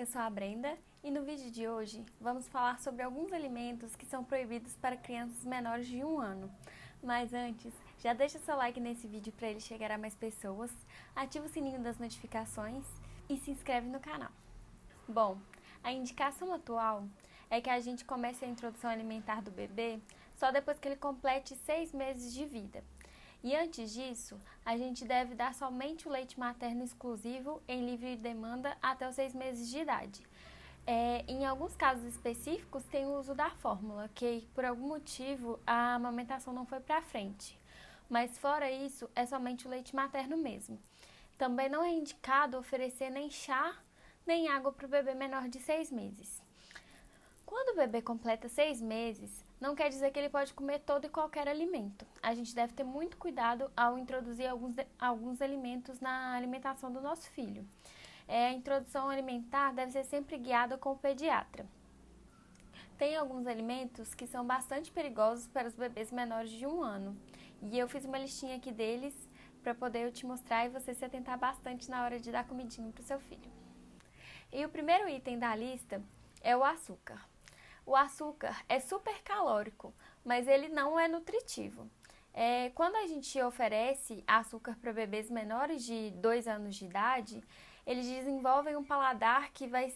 eu sou a Brenda e no vídeo de hoje vamos falar sobre alguns alimentos que são proibidos para crianças menores de 1 ano. Mas antes, já deixa seu like nesse vídeo para ele chegar a mais pessoas, ativa o sininho das notificações e se inscreve no canal. Bom, a indicação atual é que a gente comece a introdução alimentar do bebê só depois que ele complete 6 meses de vida. E antes disso, a gente deve dar somente o leite materno exclusivo em livre demanda até os 6 meses de idade. Em alguns casos específicos, tem o uso da fórmula, que por algum motivo a amamentação não foi para frente. Mas fora isso, é somente o leite materno mesmo. Também não é indicado oferecer nem chá, nem água para o bebê menor de 6 meses. Quando o bebê completa 6 meses, não quer dizer que ele pode comer todo e qualquer alimento. A gente deve ter muito cuidado ao introduzir alguns alimentos na alimentação do nosso filho. A introdução alimentar deve ser sempre guiada com o pediatra. Tem alguns alimentos que são bastante perigosos para os bebês menores de 1 ano. E eu fiz uma listinha aqui deles para poder eu te mostrar e você se atentar bastante na hora de dar comidinho para o seu filho. E o primeiro item da lista é o açúcar. O açúcar é super calórico, mas ele não é nutritivo. Quando a gente oferece açúcar para bebês menores de 2 anos de idade, eles desenvolvem um paladar que vai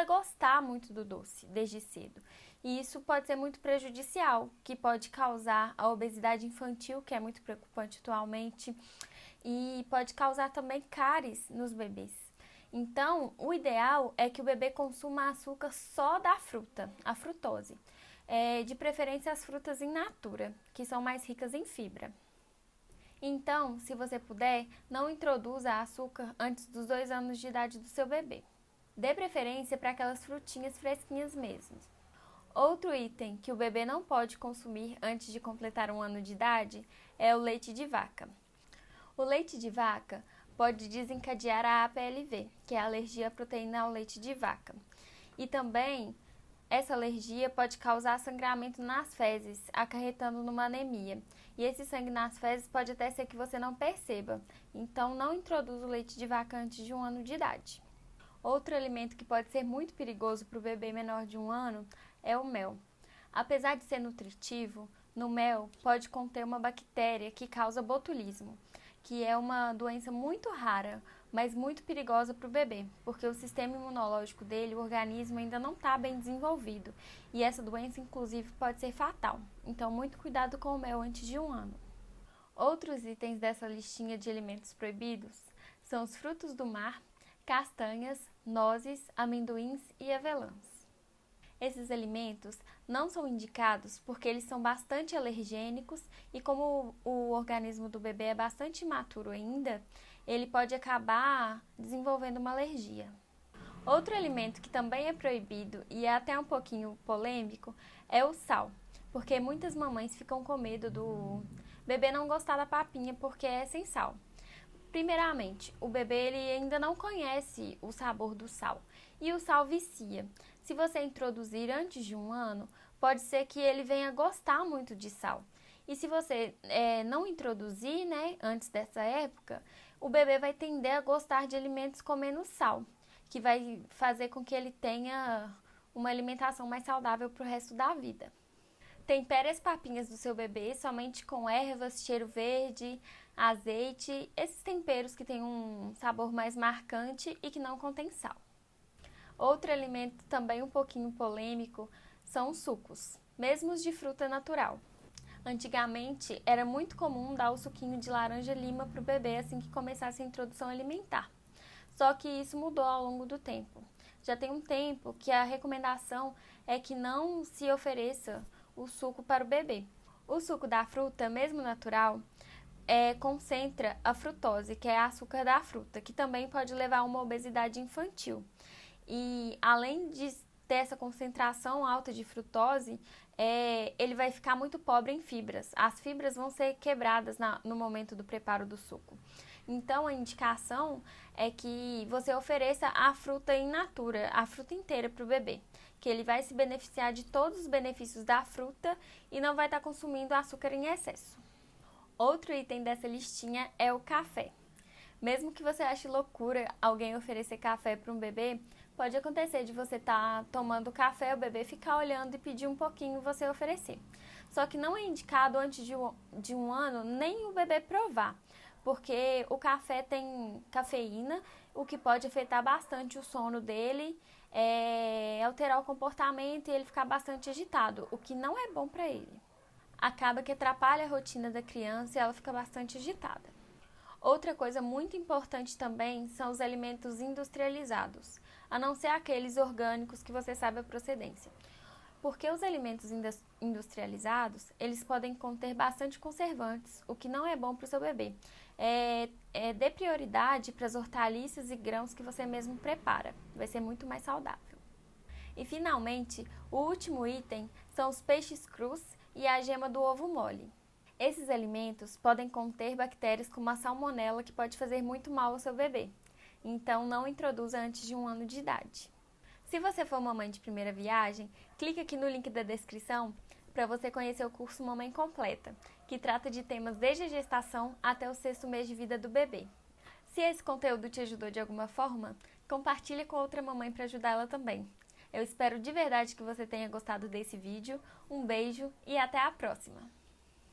gostar muito do doce desde cedo. E isso pode ser muito prejudicial, que pode causar a obesidade infantil, que é muito preocupante atualmente, e pode causar também cáries nos bebês. Então, o ideal é que o bebê consuma açúcar só da fruta, a frutose. De preferência as frutas in natura, que são mais ricas em fibra. Então, se você puder, não introduza açúcar antes dos 2 anos de idade do seu bebê. Dê preferência para aquelas frutinhas fresquinhas mesmo. Outro item que o bebê não pode consumir antes de completar 1 ano de idade é o leite de vaca. O leite de vaca pode desencadear a APLV, que é a alergia à proteína ao leite de vaca. E também, essa alergia pode causar sangramento nas fezes, acarretando numa anemia. E esse sangue nas fezes pode até ser que você não perceba. Então, não introduza o leite de vaca antes de 1 ano de idade. Outro alimento que pode ser muito perigoso para o bebê menor de 1 ano é o mel. Apesar de ser nutritivo, no mel pode conter uma bactéria que causa botulismo, que é uma doença muito rara, mas muito perigosa para o bebê, porque o sistema imunológico dele, o organismo, ainda não está bem desenvolvido. E essa doença, inclusive, pode ser fatal. Então, muito cuidado com o mel antes de 1 ano. Outros itens dessa listinha de alimentos proibidos são os frutos do mar, castanhas, nozes, amendoins e avelãs. Esses alimentos não são indicados porque eles são bastante alergênicos e como o organismo do bebê é bastante imaturo ainda, ele pode acabar desenvolvendo uma alergia. Outro alimento que também é proibido e é até um pouquinho polêmico é o sal, porque muitas mamães ficam com medo do bebê não gostar da papinha porque é sem sal. Primeiramente, o bebê ele ainda não conhece o sabor do sal e o sal vicia. Se você introduzir antes de 1 ano, pode ser que ele venha gostar muito de sal. E se você não introduzir, antes dessa época, o bebê vai tender a gostar de alimentos com menos sal, que vai fazer com que ele tenha uma alimentação mais saudável para o resto da vida. Tempere as papinhas do seu bebê somente com ervas, cheiro verde, azeite, esses temperos que têm um sabor mais marcante e que não contém sal. Outro alimento também um pouquinho polêmico são os sucos, mesmo os de fruta natural. Antigamente era muito comum dar o suquinho de laranja-lima para o bebê assim que começasse a introdução alimentar. Só que isso mudou ao longo do tempo. Já tem um tempo que a recomendação é que não se ofereça o suco para o bebê. O suco da fruta, mesmo natural, concentra a frutose, que é açúcar da fruta, que também pode levar a uma obesidade infantil. E além de ter essa concentração alta de frutose, ele vai ficar muito pobre em fibras. As fibras vão ser quebradas no momento do preparo do suco. Então, a indicação é que você ofereça a fruta in natura, a fruta inteira para o bebê, que ele vai se beneficiar de todos os benefícios da fruta e não vai estar consumindo açúcar em excesso. Outro item dessa listinha é o café. Mesmo que você ache loucura alguém oferecer café para um bebê, pode acontecer de você estar tomando café, o bebê ficar olhando e pedir um pouquinho e você oferecer. Só que não é indicado antes de um ano nem o bebê provar, porque o café tem cafeína, o que pode afetar bastante o sono dele, alterar o comportamento e ele ficar bastante agitado, o que não é bom para ele. Acaba que atrapalha a rotina da criança e ela fica bastante agitada. Outra coisa muito importante também são os alimentos industrializados, a não ser aqueles orgânicos que você sabe a procedência. Porque os alimentos industrializados, eles podem conter bastante conservantes, o que não é bom para o seu bebê. Dê prioridade para as hortaliças e grãos que você mesmo prepara, vai ser muito mais saudável. E finalmente, o último item são os peixes crus e a gema do ovo mole. Esses alimentos podem conter bactérias como a salmonela, que pode fazer muito mal ao seu bebê. Então, não introduza antes de 1 ano de idade. Se você for mamãe de primeira viagem, clique aqui no link da descrição para você conhecer o curso Mamãe Completa, que trata de temas desde a gestação até o 6º mês de vida do bebê. Se esse conteúdo te ajudou de alguma forma, compartilhe com outra mamãe para ajudar ela também. Eu espero de verdade que você tenha gostado desse vídeo. Um beijo e até a próxima!